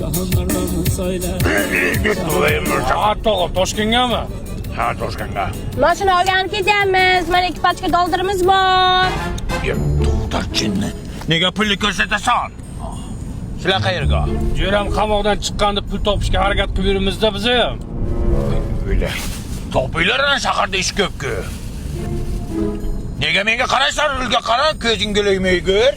Şahınlardan söyle. Hatta Toshkentga mi? Ha, Toshkentga. Mashina olganib ketyapmiz. Mana ikki pachka doldurimiz bor. To'xtatchinni. Nega pulni ko'rsatasan? Shular qayerga? Jo'ram qamoqdan chiqqanda pul topishga harakat qilib yuribmiz-da biz ham. Öyle. Topiylarına shaharda ish ko'p-ku. Nega menga qaraysan, rulga qara, ko'zing g'o'ymay ko'r.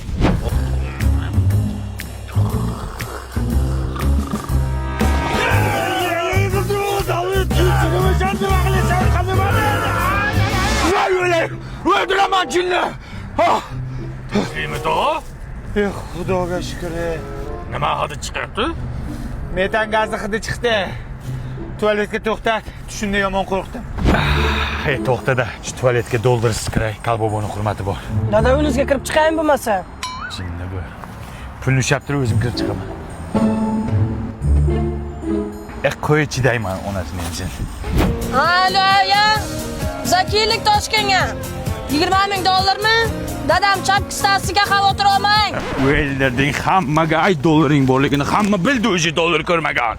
Öldüremem cinni. Teslimiyet o? Xudoga shukr. Nima hidi chiqyapti? Metan gazi hidi chiqdi. Tualetga to'xtat. Tushunda yomon qo'rqdim. Hey, to'xtada. Shu tualetga doldurisiz kiray. Kalboboni hurmati bor. Dada uyingizga kirib chiqayin bo'lmasa. Jinni bu. Pulni ushlab turib o'zim kirib chiqaman. Qo'y chidayman onasini jin. Alo, ya. Zakiylik Toshkentga. 20 ming dollarmi? Dadam chapki stasiyaga xavotir olmang. O'yinlarding hammaga ay dollaring borligini hamma bildi, o'zi dollar ko'rmagan.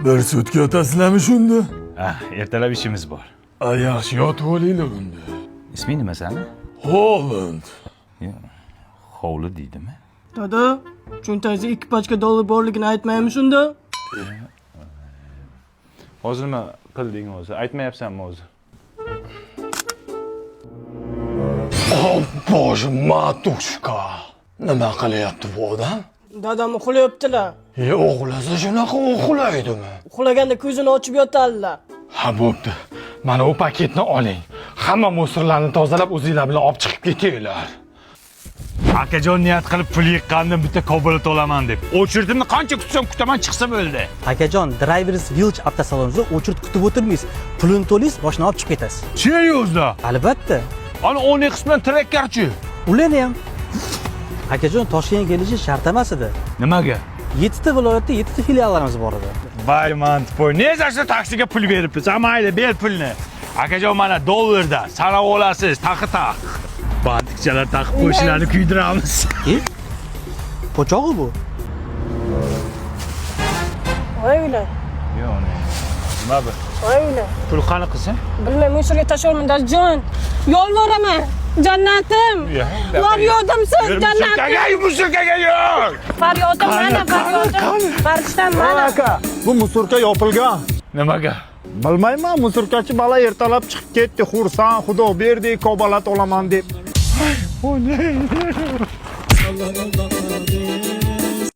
Bir sutka otasizlarmi shunda? Ertalab ishimiz bor. Yaxshi yotib olinglar unda. Isming nima sani? Holland. Hovli deydimi? Dada, cho'ntagingizda 2 pachka dollar borligini aytmaymi shunda? Hozir nima qilding o'zi? Aytmayapsanmi o'zi? Oh, boje, matushka. Nima qilyapti bu odam? Dadam uxlayaptilar. O'g'lasa shunaqa uxlaydimi? Uxlaganda ko'zini ochib yotadilar. Ha, bo'pti. Mana u paketni oling. Hamma musorlarni tozalab o'zingizlar bilan olib chiqib ketinglar. Akajon niyat qilib pul yiqqandan bitta Cobalt olaman deb. O'chirdimni qancha kutsam kutaman chiqsa bo'ldi. Akajon, Drivers Village avtosalonida o'chirt kutib o'tirmaysiz. Pulini to'laysiz, mashina olib chiqib ketasiz. Seriozda? Albatta. Ana Onyx bilan Trackerchi. Ularni ham. Akajon, Toshkentga kelishi shart emas edi. Nimaga? 7 ta viloyatda 7 ta filiallarimiz bor edi. Voy mantpoy. Nezasi taksiga pul beribsiz? Mayli, ber pulni. Akajon, mana dollarda sanab olasiz, taqi-taq. Bantikchalar taqib qo'shlarni kuydiramiz. Po'chog'i bu. Voyla. Yo'q, nima bu? Voyla. Pul qani qilsin? Bilmay, musorga tashlamayman, dajon. Yolvoraman. Jannatim. Faryodim-siz, jannatim. Musurkaga yo'q. Faryodim mana, faryodim. Farishtam mana. Aka, Bu musorka yopilgan. nimaga? Bilmayman, musorkachi bola ertalab chiqib ketdi. Xursand, Xudo berdi, Cobalt olaman deb. Allah'ın